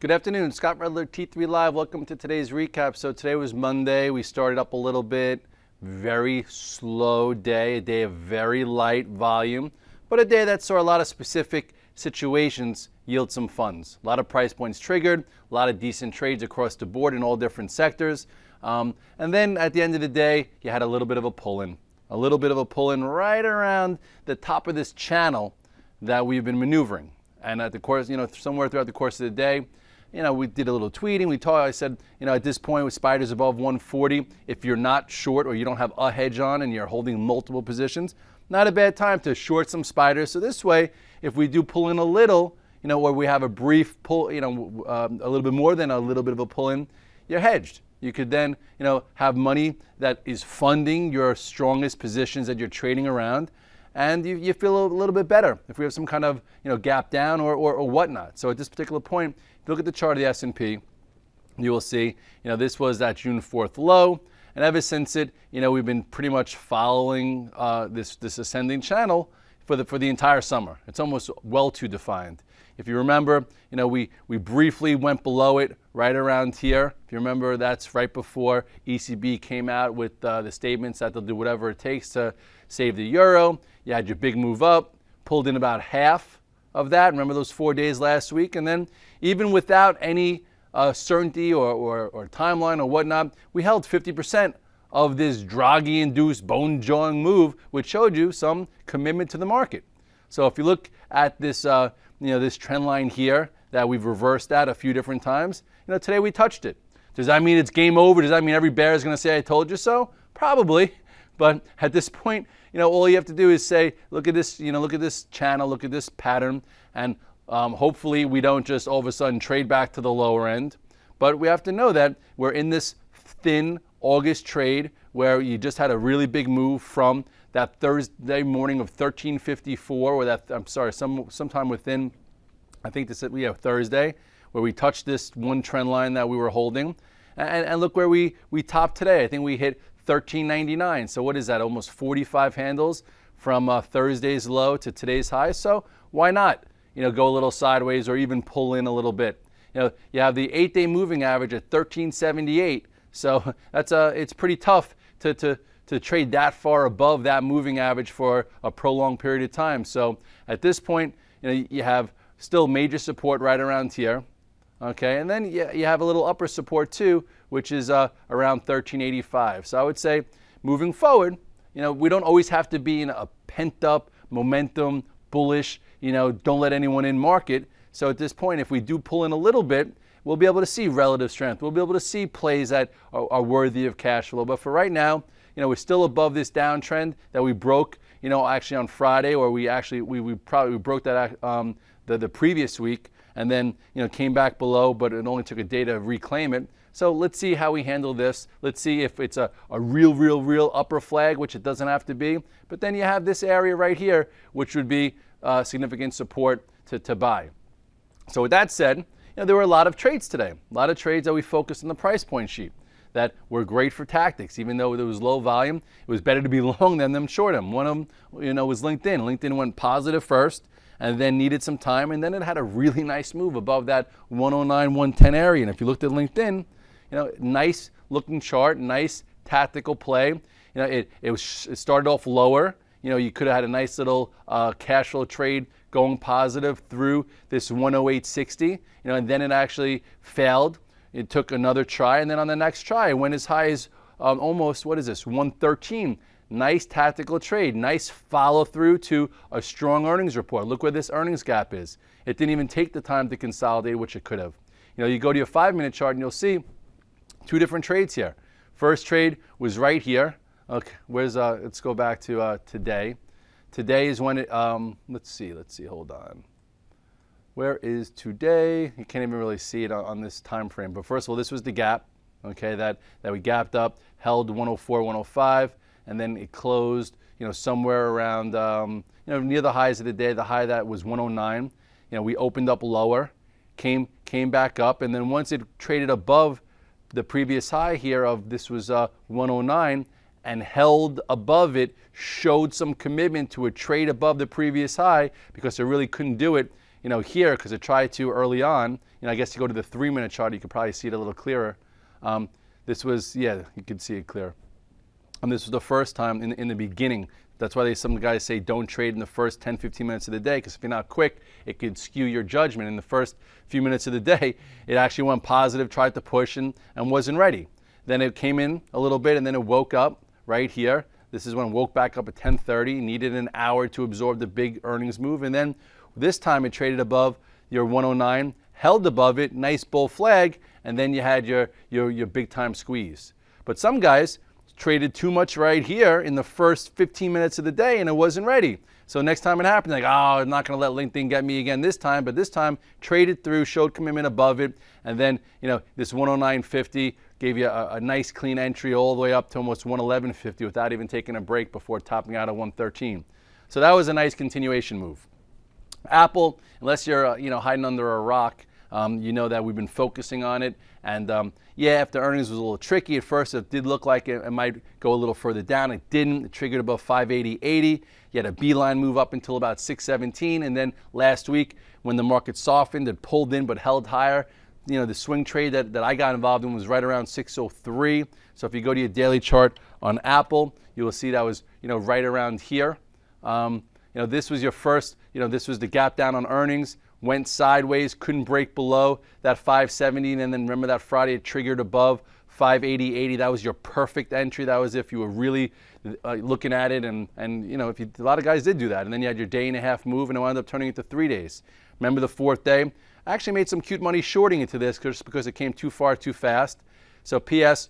Good afternoon, Scott Redler, T3 Live. Welcome to today's recap. So today was Monday. We started up a little bit. Very slow day, a day of very light volume, but a day that saw a lot of specific situations yield some funds. A lot of price points triggered, a lot of decent trades across the board in all different sectors. And then at the end of the day, you had a little bit of a pull-in. A little bit of a pull-in right around the top of this channel that we've been maneuvering. And at the course, somewhere throughout the course of the day, we did a little tweeting. I said, at this point with spiders above 140, if you're not short or you don't have a hedge on and you're holding multiple positions, not a bad time to short some spiders. So this way, if we do pull in a little, or we have a brief pull, a little bit more than a little bit of a pull in, you're hedged. You could then, have money that is funding your strongest positions that you're trading around, and you feel a little bit better if we have some kind of gap down or whatnot. So at this particular point, if you look at the chart of the S&P, you will see this was that June 4th low, and ever since we've been pretty much following this ascending channel for the entire summer. It's almost well too defined. If you remember, we briefly went below it right around here. If you remember, that's right before ECB came out with the statements that they'll do whatever it takes to save the euro. You had your big move up, pulled in about half of that. Remember those 4 days last week? And then even without any certainty or timeline or whatnot, we held 50% of this Draghi-induced bone-jawing move, which showed you some commitment to the market. So if you look at this, this trend line here that we've reversed at a few different times, today we touched it. Does that mean it's game over? Does that mean every bear is going to say, I told you so? Probably. But at this point, all you have to do is say, look at this, look at this channel, look at this pattern, and hopefully we don't just all of a sudden trade back to the lower end. But we have to know that we're in this thin August trade where you just had a really big move from that Thursday morning of 1354, or that, sometime within, I think this, Thursday, where we touched this one trend line that we were holding. And look where we topped today. I think we hit 1399. So what is that? Almost 45 handles from Thursday's low to today's high. So why not, go a little sideways or even pull in a little bit? You have the 8-day moving average at 1378. So it's pretty tough to trade that far above that moving average for a prolonged period of time. So at this point, you have still major support right around here. Okay, and then you have a little upper support too, which is around 1385. So I would say moving forward, we don't always have to be in a pent up momentum, bullish, don't let anyone in market. So at this point, if we do pull in a little bit, we'll be able to see relative strength. We'll be able to see plays that are worthy of cash flow. But for right now, we're still above this downtrend that we broke, actually on Friday, or we broke that the previous week, and then came back below, but it only took a day to reclaim it. So let's see how we handle this. Let's see if it's a real upper flag, which it doesn't have to be. But then you have this area right here, which would be significant support to buy. So with that said, there were a lot of trades today. A lot of trades that we focused on the price point sheet that were great for tactics. Even though there was low volume, it was better to be long than short them. One of them, was LinkedIn. LinkedIn went positive first, and then needed some time, and then it had a really nice move above that 109, 110 area. And if you looked at LinkedIn, nice looking chart, nice tactical play. It started off lower. You could have had a nice little cash flow trade going positive through this 108.60. And then it actually failed. It took another try, and then on the next try, it went as high as almost, 113. Nice tactical trade, nice follow through to a strong earnings report. Look where this earnings gap is. It didn't even take the time to consolidate, which it could have. You go to your 5-minute chart and you'll see two different trades here. First trade was right here. Okay, let's go back to today. Today is when it, let's see, hold on. Where is today? You can't even really see it on this time frame. But first of all, this was the gap, okay, that we gapped up, held 104, 105. And then it closed, somewhere around, near the highs of the day. The high that was 109. We opened up lower, came back up, and then once it traded above the previous high here of this was 109 and held above it, showed some commitment to a trade above the previous high because it really couldn't do it, here, because it tried to early on, I guess you go to the 3-minute chart, you could probably see it a little clearer. This was, yeah, you could see it clear. And this was the first time in the beginning. That's why some guys say don't trade in the first 10, 15 minutes of the day, because if you're not quick, it could skew your judgment. In the first few minutes of the day, it actually went positive, tried to push, and wasn't ready. Then it came in a little bit, and then it woke up right here. This is when it woke back up at 10:30, needed an hour to absorb the big earnings move, and then this time it traded above your 109, held above it, nice bull flag, and then you had your big time squeeze. But some guys traded too much right here in the first 15 minutes of the day, and it wasn't ready. So next time it happened, like, oh, I'm not going to let LinkedIn get me again this time, but this time traded through, showed commitment above it, and then, this 109.50 gave you a nice clean entry all the way up to almost 111.50 without even taking a break before topping out at 113. So that was a nice continuation move. Apple, unless you're hiding under a rock, you know that we've been focusing on it. And yeah, after earnings was a little tricky at first, it did look like it might go a little further down. It didn't. It triggered above 580.80. You had a beeline move up until about 617. And then last week, when the market softened, it pulled in but held higher. The swing trade that I got involved in was right around 603. So if you go to your daily chart on Apple, you will see that was right around here. This was your first, this was the gap down on earnings, went sideways, couldn't break below that 570, and then remember that Friday it triggered above 580.80. That was your perfect entry. That was if you were really looking at it, and a lot of guys did do that. And then you had your day and a half move, and it wound up turning into 3 days. Remember the fourth day? I actually made some cute money shorting into this just because it came too far too fast. So PS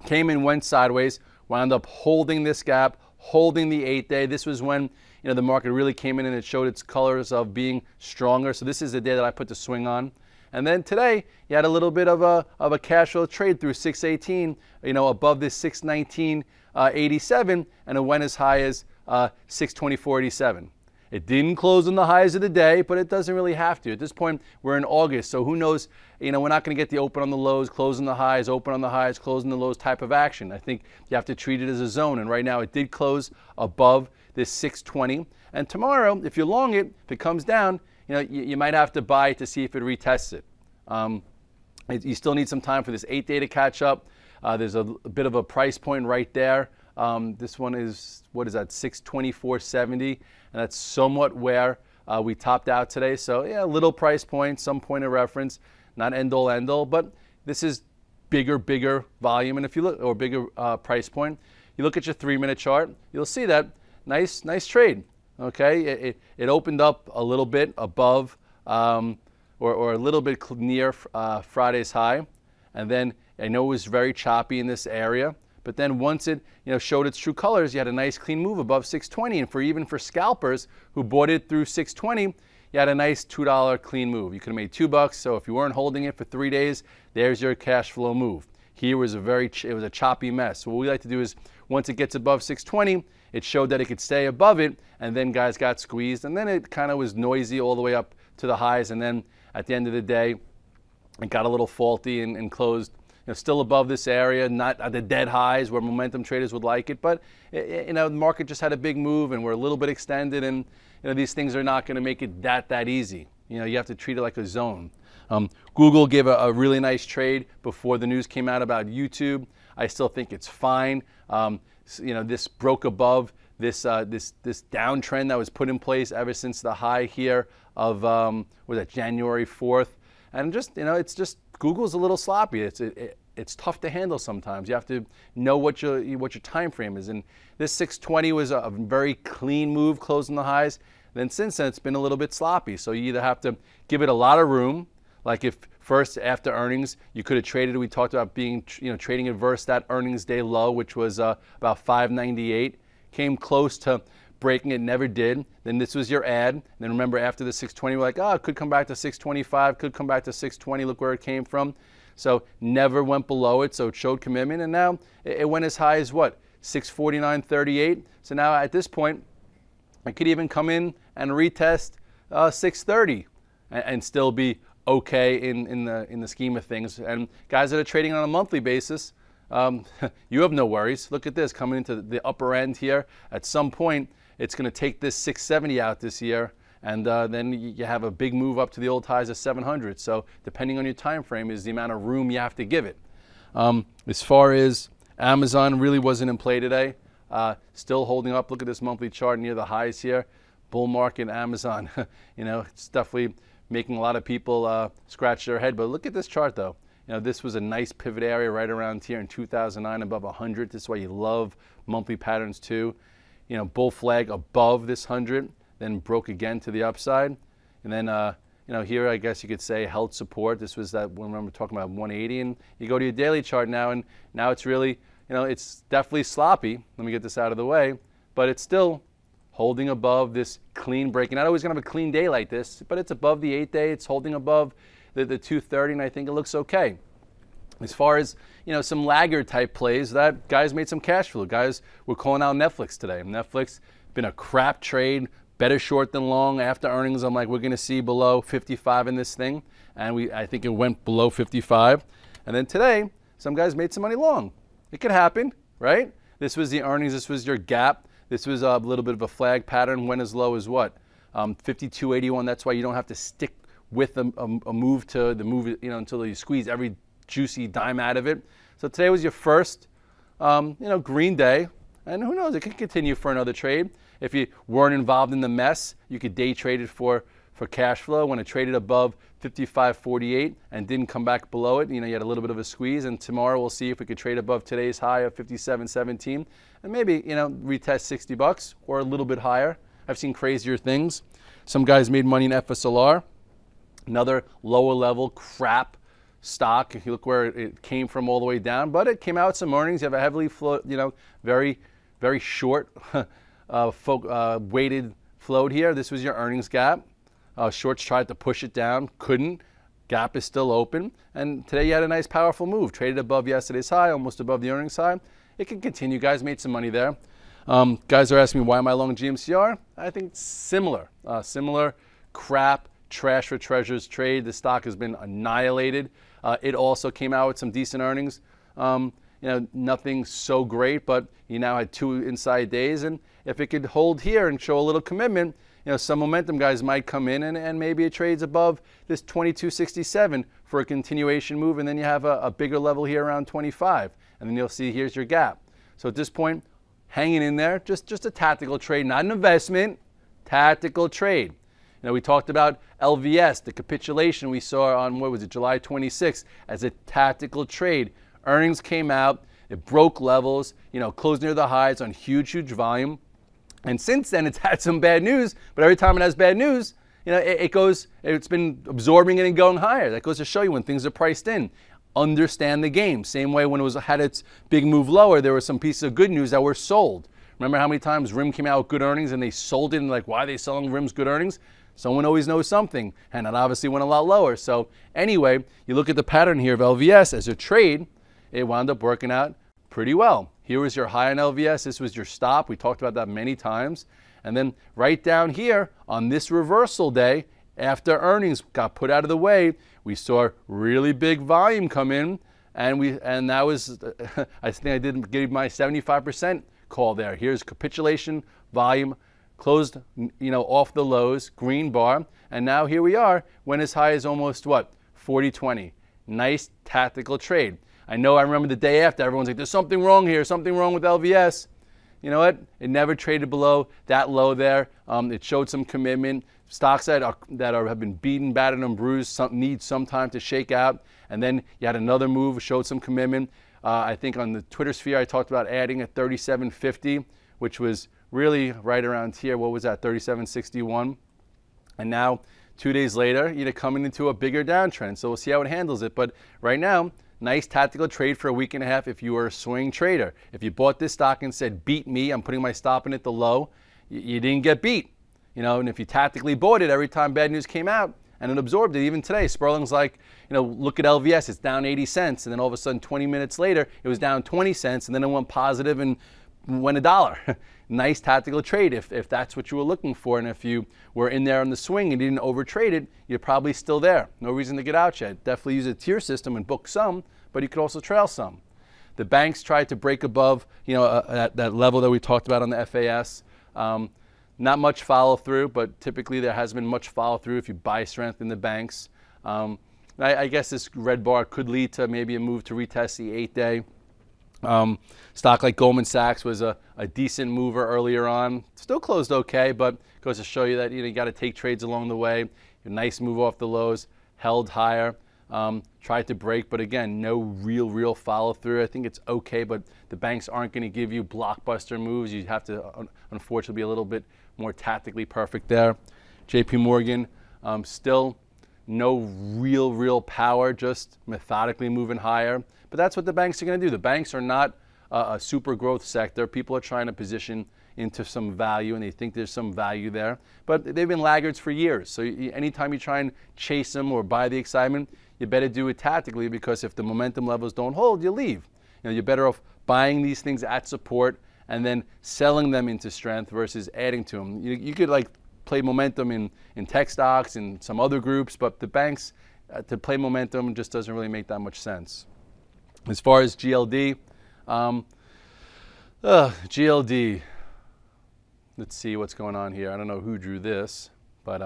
came in, went sideways, wound up holding this gap, holding the 8-day. This was when the market really came in and it showed its colors of being stronger. So this is the day that I put the swing on. And then today you had a little bit of a cash flow trade through 618, above this 619.87, and it went as high as 624.87. It didn't close on the highs of the day, but it doesn't really have to. At this point, we're in August, so who knows? We're not going to get the open on the lows, close on the highs, open on the highs, close on the lows type of action. I think you have to treat it as a zone, and right now it did close above this 620. And tomorrow, if you long it, if it comes down, you might have to buy to see if it retests it. You still need some time for this 8-day to catch up. There's a bit of a price point right there. This one is, what is that, 624.70, and that's somewhat where we topped out today. So yeah, little price point, some point of reference, not end all, but this is bigger volume. And if you look, or bigger price point, you look at your 3-minute chart, you'll see that nice trade. Okay, it opened up a little bit above or a little bit near Friday's high, and then I know it was very choppy in this area. But then once it showed its true colors, you had a nice clean move above 620. And even for scalpers who bought it through 620, you had a nice $2 clean move. You could have made $2. So if you weren't holding it for 3 days, there's your cash flow move. Here was it was a choppy mess. So what we like to do is once it gets above 620, it showed that it could stay above it, and then guys got squeezed, and then it kind of was noisy all the way up to the highs, and then at the end of the day, it got a little faulty and closed still above this area, not at the dead highs where momentum traders would like it, but the market just had a big move and we're a little bit extended, and these things are not going to make it that easy. You have to treat it like a zone. Google gave a really nice trade before the news came out about YouTube. I still think it's fine. This broke above this downtrend that was put in place ever since the high here of was that January 4th, and it's just Google's a little sloppy. It's tough to handle sometimes. You have to know what your time frame is. And this 620 was a very clean move, closing the highs. Then since then, it's been a little bit sloppy. So you either have to give it a lot of room, like if first after earnings you could have traded. We talked about being trading adverse that earnings day low, which was about 598, came close to breaking it, never did. Then this was your ad. And then remember after the 620, we're like, oh, it could come back to 625, could come back to 620. Look where it came from. So never went below it, so it showed commitment, and now it went as high as what? 649.38. So now at this point, I could even come in and retest 630 and still be okay in the scheme of things. And guys that are trading on a monthly basis, you have no worries. Look at this, coming into the upper end here. At some point, it's going to take this 670 out this year, And then you have a big move up to the old highs of 700. So depending on your time frame is the amount of room you have to give it. As far as Amazon, really wasn't in play today. Still holding up. Look at this monthly chart near the highs here. Bull market Amazon. It's definitely making a lot of people scratch their head. But look at this chart though. This was a nice pivot area right around here in 2009 above 100. This is why you love monthly patterns too. Bull flag above this 100. Then broke again to the upside, and then here I guess you could say held support. This was that when we're talking about 180, and you go to your daily chart now, and now it's really it's definitely sloppy. Let me get this out of the way, but it's still holding above this clean break. You're not always gonna have a clean day like this, but it's above the 8-day. It's holding above the 230, and I think it looks okay. As far as some laggard type plays, that guys made some cash flow. Guys were calling out Netflix today. Netflix been a crap trade. Better short than long. After earnings, I'm like, we're going to see below 55 in this thing. And I think it went below 55. And then today, some guys made some money long. It could happen, right? This was the earnings. This was your gap. This was a little bit of a flag pattern. Went as low as what? 52.81. That's why you don't have to stick with a move to the move, until you squeeze every juicy dime out of it. So today was your first, green day. And who knows, it could continue for another trade. If you weren't involved in the mess, you could day trade it for cash flow. When it traded above 55.48 and didn't come back below it, you had a little bit of a squeeze. And tomorrow we'll see if we could trade above today's high of 57.17 and maybe, retest 60 bucks or a little bit higher. I've seen crazier things. Some guys made money in FSLR, another lower level crap stock. If you look where it came from all the way down, but it came out with some earnings. You have a heavily very, very short weighted float here. This was your earnings gap. Shorts tried to push it down, couldn't. Gap is still open. And today you had a nice powerful move. Traded above yesterday's high, almost above the earnings high. It can continue. Guys made some money there. Guys are asking me, why am I long GMCR? I think it's similar. Similar crap, trash for treasures trade. The stock has been annihilated. It also came out with some decent earnings. Nothing so great, but you now had 2 inside days. And if it could hold here and show a little commitment, some momentum guys might come in and maybe it trades above this 22.67 for a continuation move. And then you have a bigger level here around 25. And then you'll see here's your gap. So at this point, hanging in there, just a tactical trade, not an investment, tactical trade. We talked about LVS, the capitulation we saw on, July 26th as a tactical trade. Earnings came out, it broke levels, closed near the highs on huge volume. And since then, it's had some bad news, but every time it has bad news, it's been absorbing it and going higher. That goes to show you when things are priced in. Understand the game. Same way when it had its big move lower, there were some pieces of good news that were sold. Remember how many times RIM came out with good earnings and they sold it and like, why are they selling RIM's good earnings? Someone always knows something, and it obviously went a lot lower. So anyway, you look at the pattern here of LVS as a trade, it wound up working out pretty well. Here was your high on LVS. This was your stop. We talked about that many times. And then right down here on this reversal day, after earnings got put out of the way, we saw really big volume come in, and that was, I think I did give my 75% call there. Here's capitulation, volume, closed, off the lows, green bar, and now here we are, went as high as almost, 40.20. Nice tactical trade. I remember the day after, everyone's like, there's something wrong here, something wrong with LVS. You know what? It never traded below that low there. It showed some commitment. Stocks that have been beaten, battered, and bruised need some time to shake out. And then you had another move, showed some commitment. I think on the Twitter sphere, I talked about adding at 37.50, which was really right around here. What was that, 37.61? And now, 2 days later, you're coming into a bigger downtrend. So we'll see how it handles it. But right now, nice tactical trade for a week and a half if you were a swing trader. If you bought this stock and said, beat me, I'm putting my stop in at the low, you didn't get beat. And if you tactically bought it every time bad news came out and it absorbed it, even today, Sperling's like, look at LVS, it's down 80 cents. And then all of a sudden, 20 minutes later, it was down 20 cents and then it went positive and went $1. Nice tactical trade if that's what you were looking for. And if you were in there on the swing and didn't overtrade it, you're probably still there. No reason to get out yet. Definitely use a tier system and book some, but you could also trail some. The banks tried to break above, that level that we talked about on the FAS. Not much follow through, but typically there has been much follow through if you buy strength in the banks. I guess this red bar could lead to maybe a move to retest the 8-day. Stock like Goldman Sachs was a decent mover earlier on. Still closed okay, but goes to show you that you got to take trades along the way. A nice move off the lows, held higher, tried to break, but again, no real follow through. I think it's okay, but the banks aren't going to give you blockbuster moves. You have to, unfortunately, be a little bit more tactically perfect there. JP Morgan, still no real power, just methodically moving higher. But that's what the banks are going to do. The banks are not a super growth sector. People are trying to position into some value, and they think there's some value there. But they've been laggards for years. So anytime you try and chase them or buy the excitement, you better do it tactically, because if the momentum levels don't hold, you leave. You're better off buying these things at support and then selling them into strength versus adding to them. You could like play momentum in tech stocks and some other groups, but the banks, to play momentum just doesn't really make that much sense. As far as GLD, GLD, let's see what's going on here. I don't know who drew this, but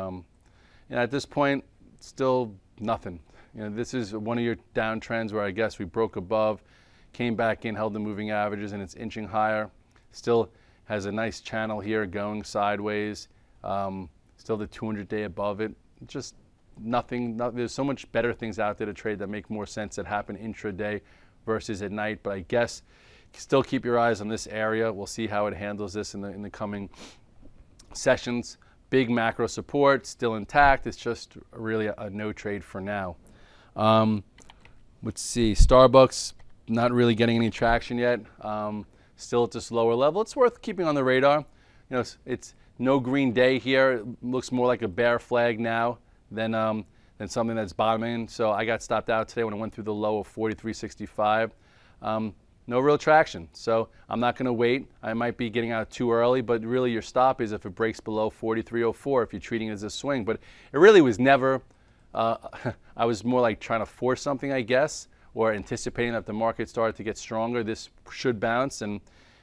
at this point, still nothing. This is one of your downtrends where I guess we broke above, came back in, held the moving averages, and it's inching higher. Still has a nice channel here going sideways. Still the 200-day above it. Just nothing. There's so much better things out there to trade that make more sense that happen intraday versus at night. But I guess still keep your eyes on this area. We'll see how it handles this in the coming sessions. Big macro support still intact. It's just really a no trade for now. Let's see. Starbucks not really getting any traction yet. Still at this lower level. It's worth keeping on the radar. It's no green day here. It looks more like a bear flag now than something that's bottoming. So I got stopped out today when I went through the low of 43.65. No real traction. So I'm not going to wait. I might be getting out too early, but really your stop is if it breaks below 43.04 if you're treating it as a swing. But it really was never, I was more like trying to force something, I guess, or anticipating that the market started to get stronger. This should bounce, and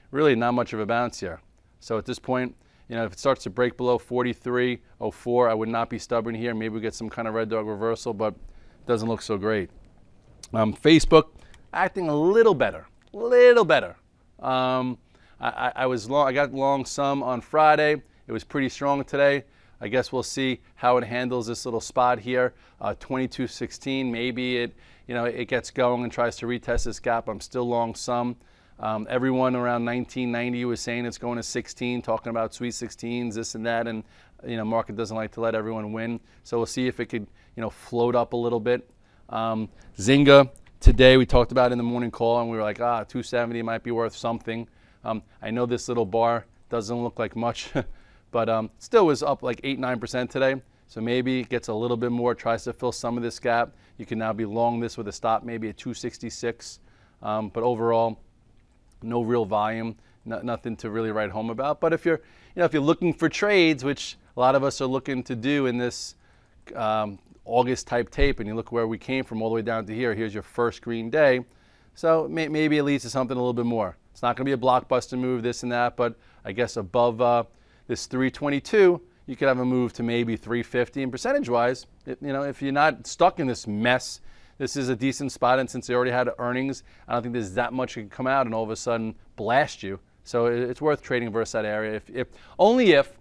really not much of a bounce here. So at this point, if it starts to break below 43.04, I would not be stubborn here. Maybe we get some kind of red dog reversal, but it doesn't look so great. Facebook acting a little better. I got long some on Friday. It was pretty strong today. I guess we'll see how it handles this little spot here, 22.16. Maybe it gets going and tries to retest this gap. I'm still long some. Everyone around 1990 was saying it's going to 16, talking about sweet 16s, this and that, and market doesn't like to let everyone win. So we'll see if it could float up a little bit. Zynga today we talked about in the morning call, and we were like, 270 might be worth something. I know this little bar doesn't look like much, but still was up like 8-9% today. So maybe it gets a little bit more, tries to fill some of this gap. You can now be long this with a stop maybe at 266, but overall, no real volume, nothing to really write home about. But if you're looking for trades, which a lot of us are looking to do in this August type tape, and you look where we came from all the way down to here, here's your first green day. So maybe it leads to something a little bit more. It's not going to be a blockbuster move, this and that, but I guess above this 322, you could have a move to maybe 350. And percentage-wise, if you're not stuck in this mess, this is a decent spot, and since they already had earnings, I don't think there's that much that can come out and all of a sudden blast you. So it's worth trading versus that area, only if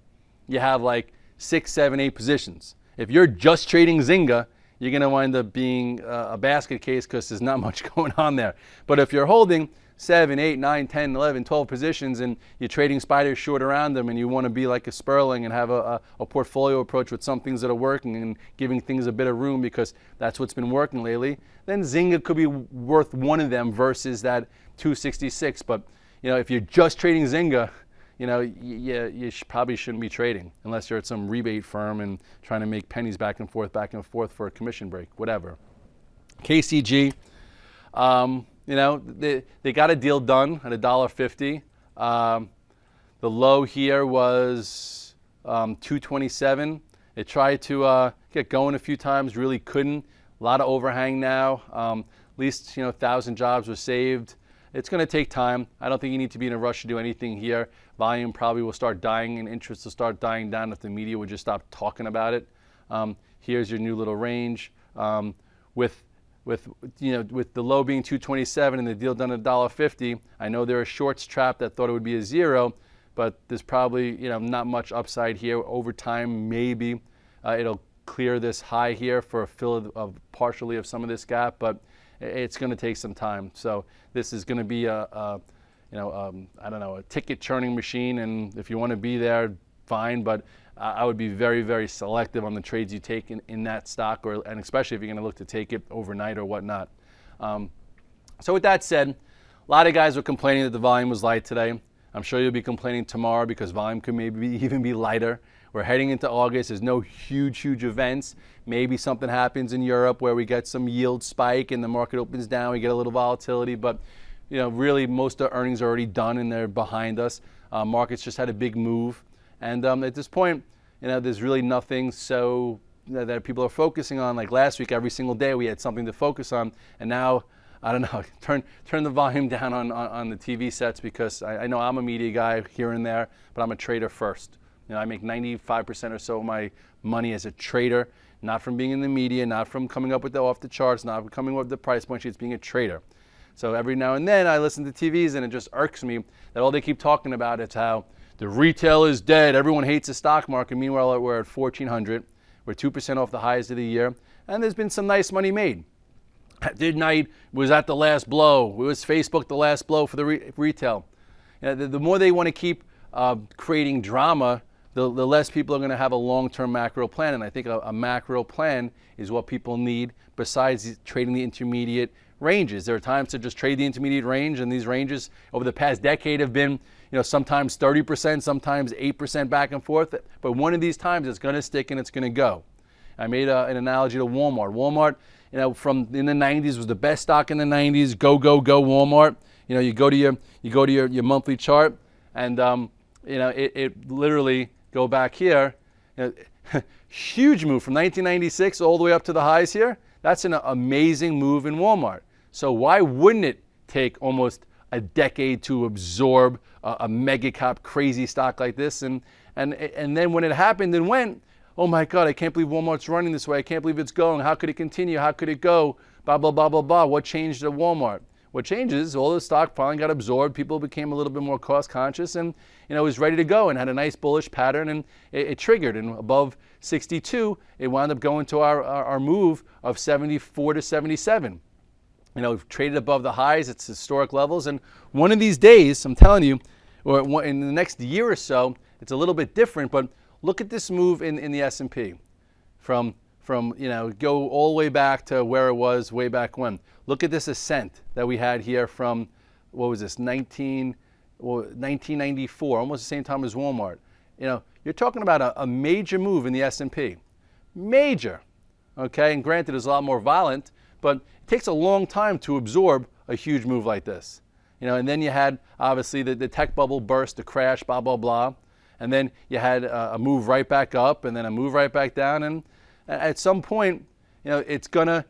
you have like 6, 7, 8 positions. If you're just trading Zynga, you're going to wind up being a basket case because there's not much going on there. But if you're holding 7, 8, 9, 10, 11, 12 positions and you're trading spiders short around them and you want to be like a Sperling and have a portfolio approach with some things that are working and giving things a bit of room because that's what's been working lately, then Zynga could be worth one of them versus that 266. But if you're just trading Zynga, you probably shouldn't be trading unless you're at some rebate firm and trying to make pennies back and forth for a commission break, whatever. KCG, they got a deal done at $1.50. The low here was 227. It tried to get going a few times, really couldn't. A lot of overhang now. At least 1,000 jobs were saved. it's going to take time. I don't think you need to be in a rush to do anything here. Volume probably will start dying and interest will start dying down if the media would just stop talking about it. Here's your new little range. With the low being 227 and the deal done at $1.50, I know there are shorts trapped that thought it would be a zero, but there's probably not much upside here. Over time, maybe it'll clear this high here for a fill of partially of some of this gap, but it's going to take some time. So this is going to be I don't know, a ticket churning machine, and if you want to be there, fine, but I would be very, very selective on the trades you take in that stock, and especially if you're going to look to take it overnight or whatnot. So with that said, a lot of guys were complaining that the volume was light today. I'm sure you'll be complaining tomorrow because volume could maybe even be lighter. We're heading into August. There's no huge events. Maybe something happens in Europe where we get some yield spike and the market opens down. We get a little volatility, but really most of the earnings are already done and they're behind us. Markets just had a big move. And at this point, there's really nothing so that people are focusing on. Like last week, every single day we had something to focus on, and now, I don't know, turn the volume down on the TV sets because I know I'm a media guy here and there, but I'm a trader first. I make 95% or so of my money as a trader, not from being in the media, not from coming up with the off the charts, not from coming up with the price point sheets, being a trader. So every now and then I listen to TVs and it just irks me that all they keep talking about is how the retail is dead. Everyone hates the stock market. Meanwhile, we're at 1,400. We're 2% off the highs of the year. And there's been some nice money made. Midnight was at the last blow. It was Facebook the last blow for the retail. The more they want to keep creating drama, the less people are going to have a long-term macro plan. And I think a macro plan is what people need besides trading the intermediate ranges. There are times to just trade the intermediate range, and these ranges over the past decade have been sometimes 30%, sometimes 8% back and forth. But one of these times it's going to stick and it's going to go. I made an analogy to Walmart. Walmart, from in the 90s was the best stock in the 90s. Go Walmart. You go to your monthly chart, and it literally go back here. Huge move from 1996 all the way up to the highs here. That's an amazing move in Walmart. So why wouldn't it take almost a decade to absorb a mega cap crazy stock like this? And then when it happened and went, oh my God, I can't believe Walmart's running this way. I can't believe it's going. How could it continue? How could it go? Blah, blah, blah, blah, blah. What changed at Walmart? What changes, all the stock finally got absorbed. People became a little bit more cost conscious and was ready to go and had a nice bullish pattern, and it triggered. And above 62, it wound up going to our move of 74 to 77. We've traded above the highs, it's historic levels, and one of these days, I'm telling you, or in the next year or so, it's a little bit different, but look at this move in the S&P from go all the way back to where it was way back when. Look at this ascent that we had here from, what was this, 1994, almost the same time as Walmart. You're talking about a major move in the S&P. Major, okay? And granted, it's a lot more violent, but it takes a long time to absorb a huge move like this. And then you had, obviously, the tech bubble burst, the crash, blah, blah, blah. And then you had a move right back up and then a move right back down. And at some point, it's going to,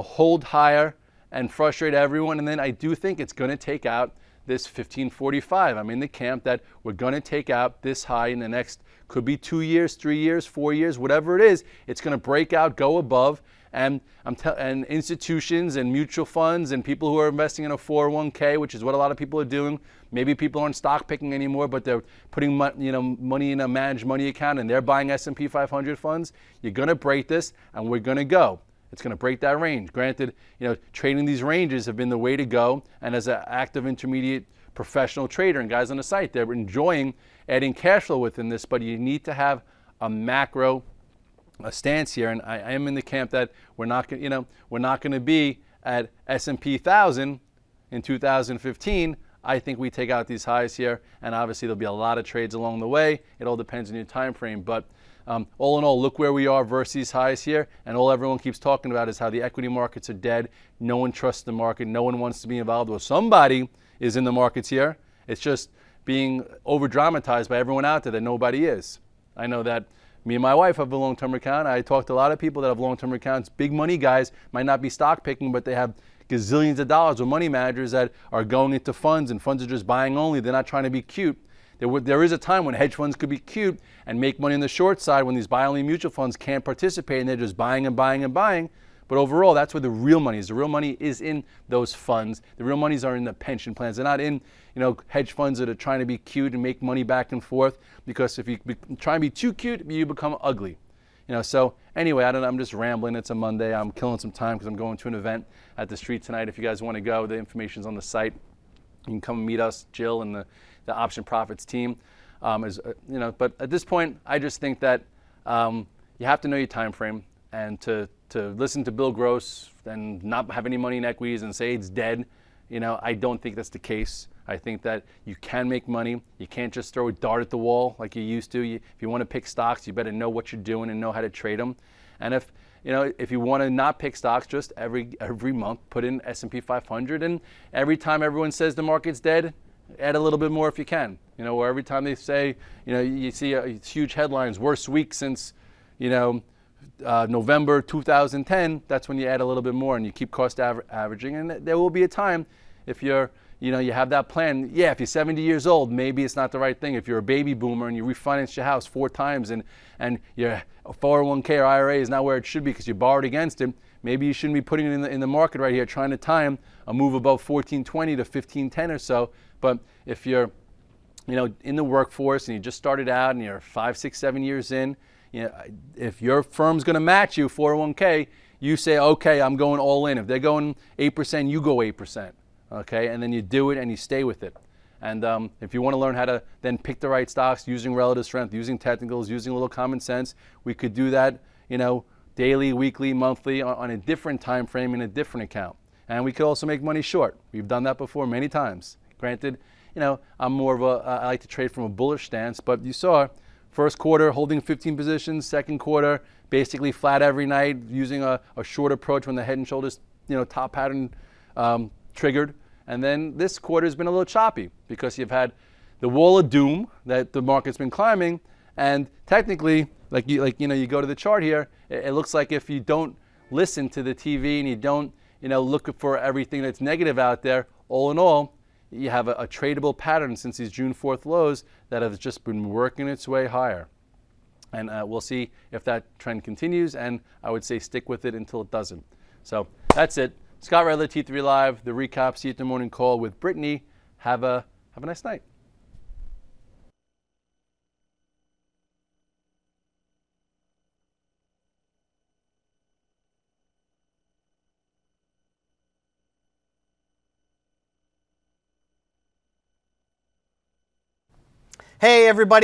hold higher and frustrate everyone. And then I do think it's going to take out this 1545. I'm in the camp that we're going to take out this high in the next, could be 2 years, 3 years, 4 years, whatever it is. It's going to break out, go above. And and institutions and mutual funds and people who are investing in a 401k, which is what a lot of people are doing. Maybe people aren't stock picking anymore, but they're putting money in a managed money account and they're buying S&P 500 funds. You're going to break this, and we're going to go. It's going to break that range. Granted, trading these ranges have been the way to go. And as an active intermediate professional trader and guys on the site, they're enjoying adding cash flow within this. But you need to have a macro stance here, and I am in the camp that we're not going to be at S&P 1000 in 2015. I think we take out these highs here, and obviously there'll be a lot of trades along the way. It all depends on your time frame, but all in all, look where we are versus these highs here, and all everyone keeps talking about is how the equity markets are dead. No one trusts the market. No one wants to be involved. Well, somebody is in the markets here. It's just being over dramatized by everyone out there that nobody is. I know that me and my wife have a long-term account. I talked to a lot of people that have long-term accounts. Big money guys might not be stock picking, but they have gazillions of dollars with money managers that are going into funds, and funds are just buying only. They're not trying to be cute. There is a time when hedge funds could be cute and make money on the short side when these buy-only mutual funds can't participate and they're just buying and buying and buying. But overall, that's where the real money is. The real money is in those funds. The real monies are in the pension plans. They're not in, hedge funds that are trying to be cute and make money back and forth. Because if you try and be too cute, you become ugly. So anyway, I'm just rambling. It's a Monday. I'm killing some time because I'm going to an event at the street tonight. If you guys want to go, the information's on the site. You can come and meet us, Jill, and the Option Profits team. But at this point, I just think that you have to know your time frame, and to listen to Bill Gross and not have any money in equities and say it's dead. I don't think that's the case. I think that you can make money. You can't just throw a dart at the wall like you used to. If you want to pick stocks, you better know what you're doing and know how to trade them. And if you want to not pick stocks, just every month put in S&P 500, and every time everyone says the market's dead, add a little bit more if you can. Or every time they say, you see huge headlines, worst week since, November 2010, that's when you add a little bit more and you keep cost averaging. And there will be a time if you have that plan. Yeah, if you're 70 years old, maybe it's not the right thing. If you're a baby boomer and you refinance your house 4 times and your 401k or IRA is not where it should be because you borrowed against it, maybe you shouldn't be putting it in the market right here, trying to time a move above 1420 to 1510 or so. But if you're in the workforce and you just started out and you're 5, 6, 7 years in, if your firm's going to match you 401k, you say, okay, I'm going all in. If they're going 8%, you go 8%. Okay, and then you do it and you stay with it. And if you want to learn how to then pick the right stocks using relative strength, using technicals, using a little common sense, we could do that, daily, weekly, monthly, on a different time frame in a different account. And we could also make money short. We've done that before many times. Granted, I'm more of I like to trade from a bullish stance, but you saw first quarter holding 15 positions, second quarter basically flat every night, using a short approach when the head and shoulders, top pattern triggered. And then this quarter has been a little choppy because you've had the wall of doom that the market's been climbing, and technically, you go to the chart here, it looks like if you don't listen to the TV and you don't look for everything that's negative out there, all in all, you have a tradable pattern since these June 4th lows that has just been working its way higher. And we'll see if that trend continues, and I would say stick with it until it doesn't. So that's it. Scott Redler, T3 Live, the recap. See you at the morning call with Brittany. Have a nice night. Hey, everybody.